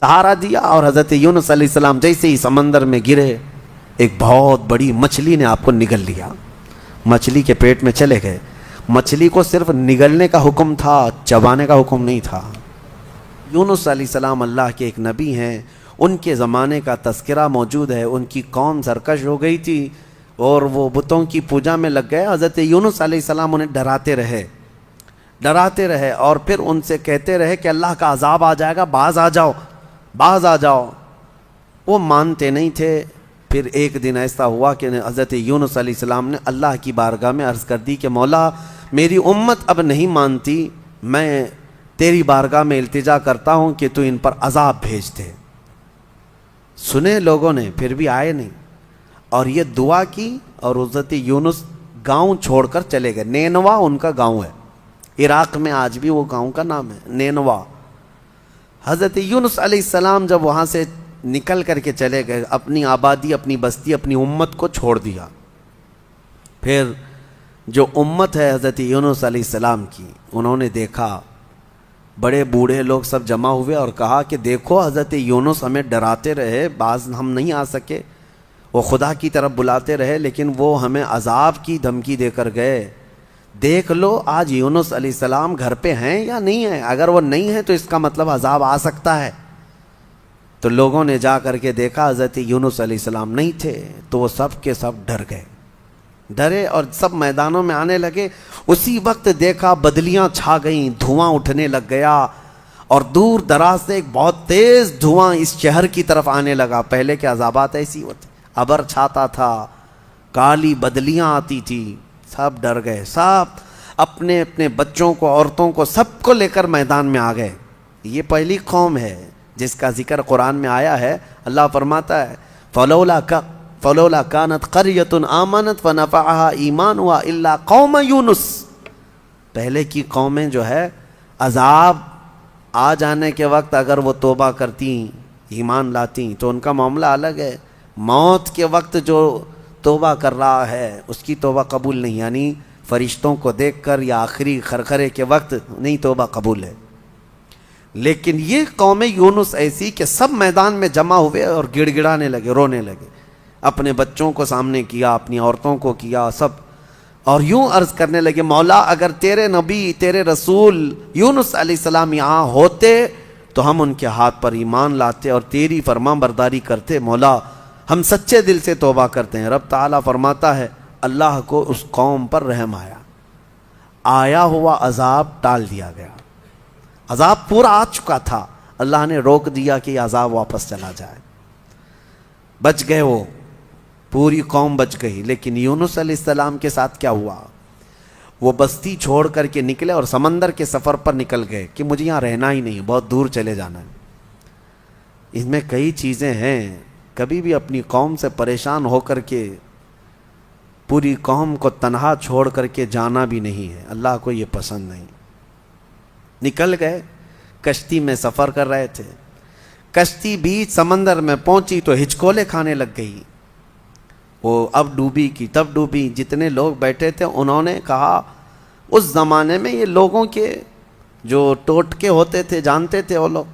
سہارا دیا اور حضرت یونس علیہ السلام جیسے ہی سمندر میں گرے، ایک بہت بڑی مچھلی نے آپ کو نگل لیا، مچھلی کے پیٹ میں چلے گئے۔ مچھلی کو صرف نگلنے کا حکم تھا، چبانے کا حکم نہیں تھا۔ یونس علیہ السلام اللہ کے ایک نبی ہیں، ان کے زمانے کا تذکرہ موجود ہے۔ ان کی قوم سرکش ہو گئی تھی اور وہ بتوں کی پوجا میں لگ گئے۔ حضرت یونس علیہ السلام انہیں ڈراتے رہے اور پھر ان سے کہتے رہے کہ اللہ کا عذاب آ جائے گا، باز آ جاؤ۔ وہ مانتے نہیں تھے۔ پھر ایک دن ایسا ہوا کہ حضرت یونس علیہ السلام نے اللہ کی بارگاہ میں عرض کر دی کہ مولا میری امت اب نہیں مانتی، میں تیری بارگاہ میں التجا کرتا ہوں کہ تو ان پر عذاب بھیج دے۔ سنے لوگوں نے، پھر بھی آئے نہیں، اور یہ دعا کی، اور حضرت یونس گاؤں چھوڑ کر چلے گئے۔ نینوا ان کا گاؤں ہے، عراق میں آج بھی وہ گاؤں کا نام ہے نینوا۔ حضرت یونس علیہ السلام جب وہاں سے نکل کر کے چلے گئے، اپنی آبادی، اپنی بستی، اپنی امت کو چھوڑ دیا۔ پھر جو امت ہے حضرت یونس علیہ السلام کی، انہوں نے دیکھا بڑے بوڑھے لوگ سب جمع ہوئے اور کہا کہ دیکھو حضرت یونس ہمیں ڈراتے رہے، بعض ہم نہیں آ سکے، وہ خدا کی طرف بلاتے رہے، لیکن وہ ہمیں عذاب کی دھمکی دے کر گئے۔ دیکھ لو آج یونس علیہ السلام گھر پہ ہیں یا نہیں ہیں، اگر وہ نہیں ہیں تو اس کا مطلب عذاب آ سکتا ہے۔ تو لوگوں نے جا کر کے دیکھا حضرت یونس علیہ السلام نہیں تھے، تو وہ سب کے سب ڈرے اور سب میدانوں میں آنے لگے۔ اسی وقت دیکھا بدلیاں چھا گئیں، دھواں اٹھنے لگ گیا، اور دور دراز سے ایک بہت تیز دھواں اس شہر کی طرف آنے لگا۔ پہلے کے عذابات ایسی ہوتے، ابر چھاتا تھا، کالی بدلیاں آتی تھی، سب ڈر گئے، سب اپنے اپنے بچوں کو، عورتوں کو، سب کو لے کر میدان میں آ گئے۔ یہ پہلی قوم ہے جس کا ذکر قرآن میں آیا ہے۔ اللہ فرماتا ہے فلولا کانت قریۃ آمنت فنفعها ایمانها الا قوم یونس۔ پہلے کی قومیں جو ہے عذاب آ جانے کے وقت اگر وہ توبہ کرتی، ایمان لاتی تو ان کا معاملہ الگ ہے۔ موت کے وقت جو توبہ کر رہا ہے اس کی توبہ قبول نہیں، یعنی فرشتوں کو دیکھ کر یا آخری خرخرے کے وقت نہیں توبہ قبول ہے۔ لیکن یہ قوم یونس ایسی کہ سب میدان میں جمع ہوئے اور گڑ گڑانے لگے، رونے لگے، اپنے بچوں کو سامنے کیا، اپنی عورتوں کو کیا، سب، اور یوں عرض کرنے لگے مولا اگر تیرے نبی، تیرے رسول یونس علیہ السلام یہاں ہوتے تو ہم ان کے ہاتھ پر ایمان لاتے اور تیری فرمان برداری کرتے، مولا ہم سچے دل سے توبہ کرتے ہیں۔ رب تعالیٰ فرماتا ہے اللہ کو اس قوم پر رحم آیا ہوا عذاب ٹال دیا گیا۔ عذاب پورا آ چکا تھا، اللہ نے روک دیا کہ یہ عذاب واپس چلا جائے۔ بچ گئے، وہ پوری قوم بچ گئی۔ لیکن یونس علیہ السلام کے ساتھ کیا ہوا؟ وہ بستی چھوڑ کر کے نکلے اور سمندر کے سفر پر نکل گئے کہ مجھے یہاں رہنا ہی نہیں، بہت دور چلے جانا ہے۔ اس میں کئی چیزیں ہیں، کبھی بھی اپنی قوم سے پریشان ہو کر کے پوری قوم کو تنہا چھوڑ کر کے جانا بھی نہیں ہے، اللہ کو یہ پسند نہیں۔ نکل گئے، کشتی میں سفر کر رہے تھے، کشتی بیچ سمندر میں پہنچی تو ہچکولے کھانے لگ گئی، وہ اب ڈوبی کی تب ڈوبی۔ جتنے لوگ بیٹھے تھے انہوں نے کہا، اس زمانے میں یہ لوگوں کے جو ٹوٹکے ہوتے تھے جانتے تھے وہ لوگ،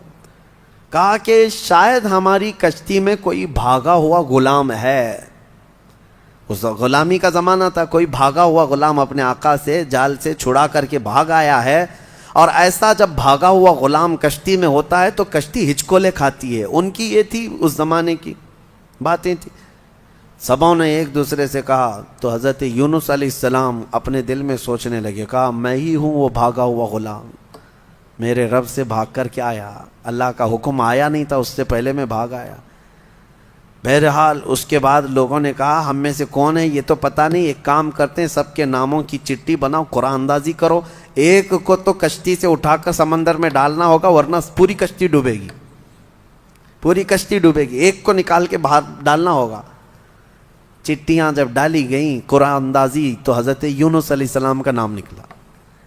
کہا کہ شاید ہماری کشتی میں کوئی بھاگا ہوا غلام ہے۔ اس غلامی کا زمانہ تھا، کوئی بھاگا ہوا غلام اپنے آقا سے جال سے چھڑا کر کے بھاگ آیا ہے، اور ایسا جب بھاگا ہوا غلام کشتی میں ہوتا ہے تو کشتی ہچکولے کھاتی ہے۔ ان کی یہ تھی اس زمانے کی باتیں تھی۔ سبوں نے ایک دوسرے سے کہا، تو حضرت یونس علیہ السلام اپنے دل میں سوچنے لگے، کہا میں ہی ہوں وہ بھاگا ہوا غلام، میرے رب سے بھاگ کر کے آیا، اللہ کا حکم آیا نہیں تھا، اس سے پہلے میں بھاگ آیا۔ بہرحال اس کے بعد لوگوں نے کہا ہم میں سے کون ہے یہ تو پتہ نہیں، ایک کام کرتے ہیں سب کے ناموں کی چٹھی بناؤ، قرآن اندازی کرو، ایک کو تو کشتی سے اٹھا کر سمندر میں ڈالنا ہوگا ورنہ پوری کشتی ڈوبے گی، پوری کشتی ڈوبے گی، ایک کو نکال کے باہر ڈالنا ہوگا۔ چٹیاں جب ڈالی گئیں قرآن اندازی تو حضرت یونس علیہ السلام کا نام نکلا،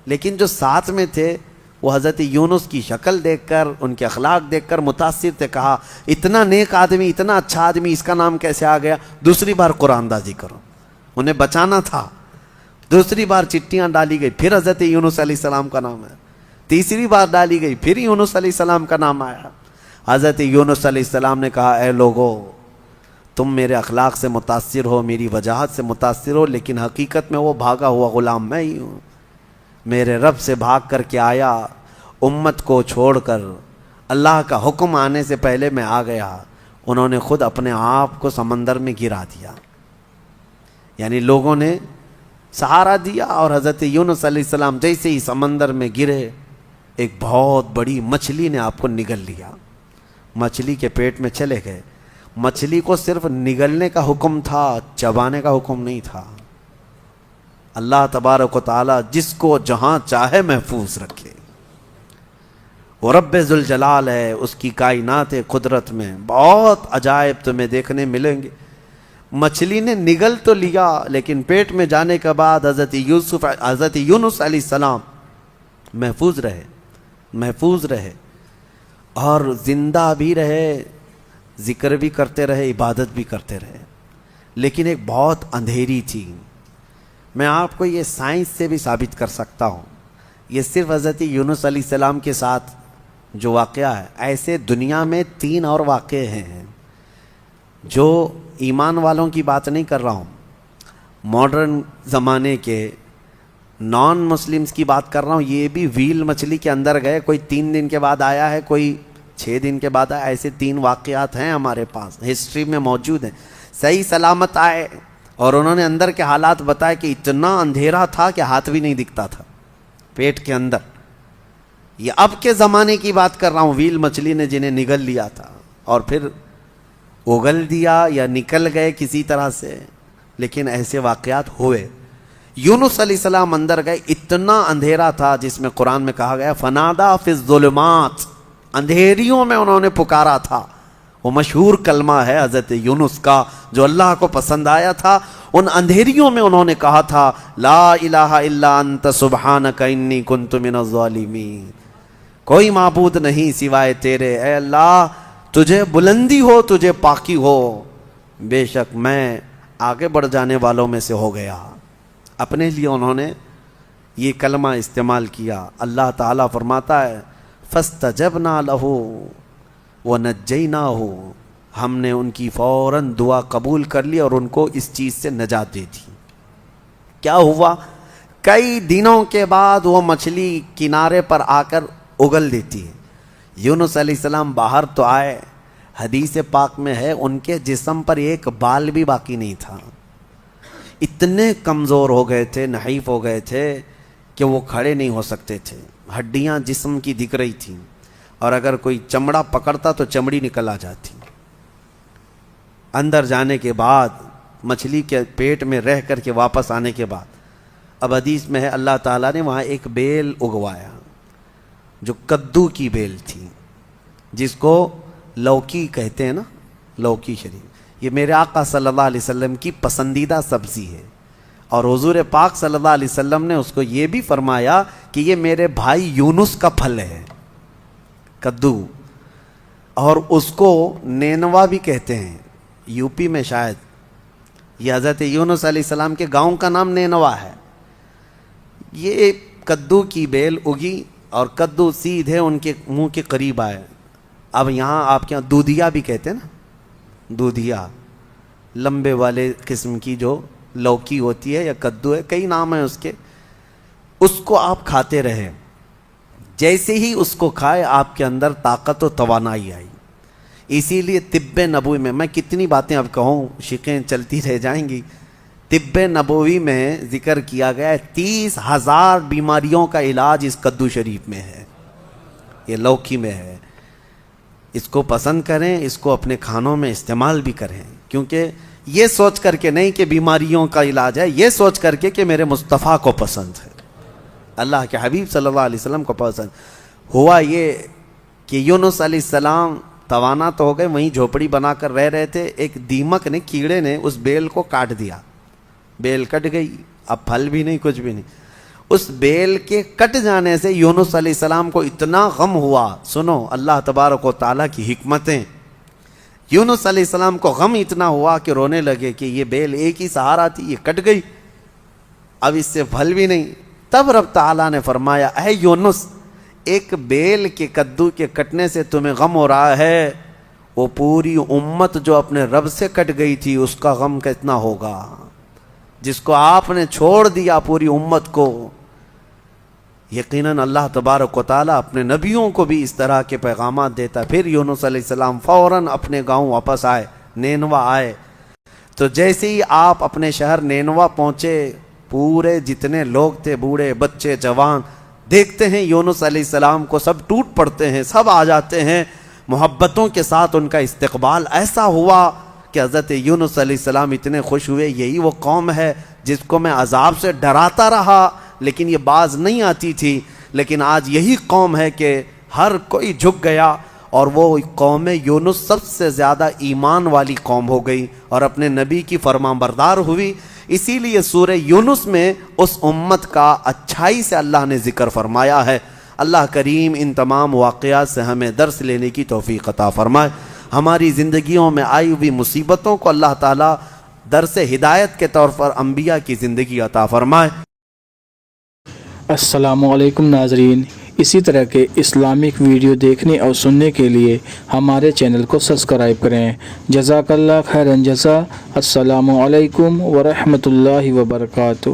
لیکن جو ساتھ میں تھے وہ حضرت یونس کی شکل دیکھ کر، ان کے اخلاق دیکھ کر متاثر تھے، کہا اتنا نیک آدمی، اتنا اچھا آدمی، اس کا نام کیسے آ گیا؟ دوسری بار قرآن اندازی کرو، انہیں بچانا تھا۔ دوسری بار چٹیاں ڈالی گئی، پھر حضرت یونس علیہ السلام کا نام ہے، تیسری بار ڈالی گئی، پھر یونس علیہ السلام کا نام آیا۔ حضرت یونس علیہ السلام نے کہا اے لوگو تم میرے اخلاق سے متاثر ہو، میری وجاہت سے متاثر ہو، لیکن حقیقت میں وہ بھاگا ہوا غلام میں ہی ہوں۔ میرے رب سے بھاگ کر کے آیا، امت کو چھوڑ کر، اللہ کا حکم آنے سے پہلے میں آ گیا۔ انہوں نے خود اپنے آپ کو سمندر میں گرا دیا، یعنی لوگوں نے سہارا دیا، اور حضرت یونس علیہ السلام جیسے ہی سمندر میں گرے ایک بہت بڑی مچھلی نے آپ کو نگل لیا، مچھلی کے پیٹ میں چلے گئے۔ مچھلی کو صرف نگلنے کا حکم تھا، چبانے کا حکم نہیں تھا۔ اللہ تبارک و تعالی جس کو جہاں چاہے محفوظ رکھے، وہ رب ذوالجلال ہے، اس کی کائنات قدرت میں بہت عجائب تمہیں دیکھنے ملیں گے۔ مچھلی نے نگل تو لیا، لیکن پیٹ میں جانے کے بعد حضرت یونس علیہ السلام محفوظ رہے اور زندہ بھی رہے، ذکر بھی کرتے رہے، عبادت بھی کرتے رہے۔ لیکن ایک بہت اندھیری تھی، میں آپ کو یہ سائنس سے بھی ثابت کر سکتا ہوں، یہ صرف حضرت یونس علیہ السلام کے ساتھ جو واقعہ ہے، ایسے دنیا میں 3 اور واقعے ہیں، جو ایمان والوں کی بات نہیں کر رہا ہوں، ماڈرن زمانے کے نان مسلمز کی بات کر رہا ہوں۔ یہ بھی ویل مچھلی کے اندر گئے، کوئی 3 دن کے بعد آیا ہے، کوئی 6 دن کے بعد آیا، ایسے 3 واقعات ہیں ہمارے پاس، ہسٹری میں موجود ہیں۔ صحیح سلامت آئے اور انہوں نے اندر کے حالات بتائے کہ اتنا اندھیرا تھا کہ ہاتھ بھی نہیں دکھتا تھا پیٹ کے اندر۔ یہ اب کے زمانے کی بات کر رہا ہوں، ویل مچھلی نے جنہیں نگل لیا تھا اور پھر اگل دیا یا نکل گئے کسی طرح سے، لیکن ایسے واقعات ہوئے۔ یونس علیہ السلام اندر گئے، اتنا اندھیرا تھا جس میں قرآن میں کہا گیا فنادا فی الظلمات، اندھیریوں میں انہوں نے پکارا تھا۔ وہ مشہور کلمہ ہے حضرت یونس کا جو اللہ کو پسند آیا تھا۔ ان اندھیریوں میں انہوں نے کہا تھا لا الہ الا انت سبحانک انی کنت من الظالمین، کوئی معبود نہیں سوائے تیرے، اے اللہ تجھے بلندی ہو، تجھے پاکی ہو، بے شک میں آگے بڑھ جانے والوں میں سے ہو گیا۔ اپنے لیے انہوں نے یہ کلمہ استعمال کیا۔ اللہ تعالیٰ فرماتا ہے فاستجبنا لہ ونجیناہ، ہم نے ان کی فوراً دعا قبول کر لی اور ان کو اس چیز سے نجات دے دی۔ کیا ہوا؟ کئی دنوں کے بعد وہ مچھلی کنارے پر آ کر اگل دیتی ہے۔ یونس علیہ السلام باہر تو آئے، حدیث پاک میں ہے ان کے جسم پر ایک بال بھی باقی نہیں تھا، اتنے کمزور ہو گئے تھے، نحیف ہو گئے تھے کہ وہ کھڑے نہیں ہو سکتے تھے، ہڈیاں جسم کی دکھ رہی تھیں، اور اگر کوئی چمڑا پکڑتا تو چمڑی نکل آ جاتی۔ اندر جانے کے بعد مچھلی کے پیٹ میں رہ کر کے واپس آنے کے بعد اب حدیث میں ہے اللہ تعالیٰ نے وہاں ایک بیل اگوایا جو کدو کی بیل تھی، جس کو لوکی کہتے ہیں نا، لوکی شریف، یہ میرے آقا صلی اللہ علیہ وسلم کی پسندیدہ سبزی ہے، اور حضور پاک صلی اللہ علیہ وسلم نے اس کو یہ بھی فرمایا کہ یہ میرے بھائی یونس کا پھل ہے، کدو، اور اس کو نینوا بھی کہتے ہیں، یو پی میں شاید، یہ حضرت یونس علیہ السلام کے گاؤں کا نام نینوا ہے۔ یہ کدو کی بیل اگی اور کدو سیدھے ان کے منہ کے قریب آئے۔ اب یہاں آپ کے یہاں دودھیا بھی کہتے ہیں نا، دودھیا، لمبے والے قسم کی جو لوکی ہوتی ہے یا کدو ہے، کئی نام ہیں اس کے، اس کو آپ کھاتے رہے۔ جیسے ہی اس کو کھائے آپ کے اندر طاقت و توانائی آئی۔ اسی لیے طب نبوی میں کتنی باتیں اب کہوں، شقیں چلتی رہ جائیں گی، طب نبوی میں ذکر کیا گیا ہے 30,000 بیماریوں کا علاج اس کدو شریف میں ہے، یہ لوکی میں ہے۔ اس کو پسند کریں، اس کو اپنے کھانوں میں استعمال بھی کریں، کیونکہ یہ سوچ کر کے نہیں کہ بیماریوں کا علاج ہے، یہ سوچ کر کے کہ میرے مصطفیٰ کو پسند ہے، اللہ کے حبیب صلی اللہ علیہ وسلم کو پسند۔ ہوا یہ کہ یونس علیہ السلام توانا تو ہو گئے، وہیں جھوپڑی بنا کر رہ رہے تھے، ایک دیمک نے، کیڑے نے اس بیل کو کاٹ دیا، بیل کٹ گئی، اب پھل بھی نہیں، کچھ بھی نہیں۔ اس بیل کے کٹ جانے سے یونس علیہ السلام کو اتنا غم ہوا، سنو اللہ تبارک و تعالیٰ کی حکمتیں، یونس علیہ السلام کو غم اتنا ہوا کہ رونے لگے کہ یہ بیل ایک ہی سہارا تھی، یہ کٹ گئی، اب اس سے پھل بھی نہیں۔ تب رب تعالیٰ نے فرمایا اے یونس، ایک بیل کے کدو کے کٹنے سے تمہیں غم ہو رہا ہے، وہ پوری امت جو اپنے رب سے کٹ گئی تھی اس کا غم کتنا ہوگا، جس کو آپ نے چھوڑ دیا پوری امت کو۔ یقیناً اللہ تبارک و تعالیٰ اپنے نبیوں کو بھی اس طرح کے پیغامات دیتا۔ پھر یونس علیہ السلام فوراً اپنے گاؤں واپس آئے، نینوا آئے۔ تو جیسے ہی آپ اپنے شہر نینوا پہنچے، پورے جتنے لوگ تھے، بوڑھے بچے جوان، دیکھتے ہیں یونس علیہ السلام کو، سب ٹوٹ پڑتے ہیں، سب آ جاتے ہیں، محبتوں کے ساتھ ان کا استقبال ایسا ہوا کہ حضرت یونس علیہ السلام اتنے خوش ہوئے، یہی وہ قوم ہے جس کو میں عذاب سے ڈراتا رہا لیکن یہ باز نہیں آتی تھی، لیکن آج یہی قوم ہے کہ ہر کوئی جھک گیا، اور وہ قوم یونس سب سے زیادہ ایمان والی قوم ہو گئی اور اپنے نبی کی فرمان بردار ہوئی۔ اسی لیے سورہ یونس میں اس امت کا اچھائی سے اللہ نے ذکر فرمایا ہے۔ اللہ کریم ان تمام واقعات سے ہمیں درس لینے کی توفیق عطا فرمائے۔ ہماری زندگیوں میں آئی ہوئی مصیبتوں کو اللہ تعالیٰ درس ہدایت کے طور پر انبیاء کی زندگی عطا فرمائے۔ السلام علیکم ناظرین، اسی طرح کے اسلامک ویڈیو دیکھنے اور سننے کے لیے ہمارے چینل کو سبسکرائب کریں۔ جزاک اللہ خیرا جزا۔ السلام علیکم ورحمۃ اللہ وبرکاتہ۔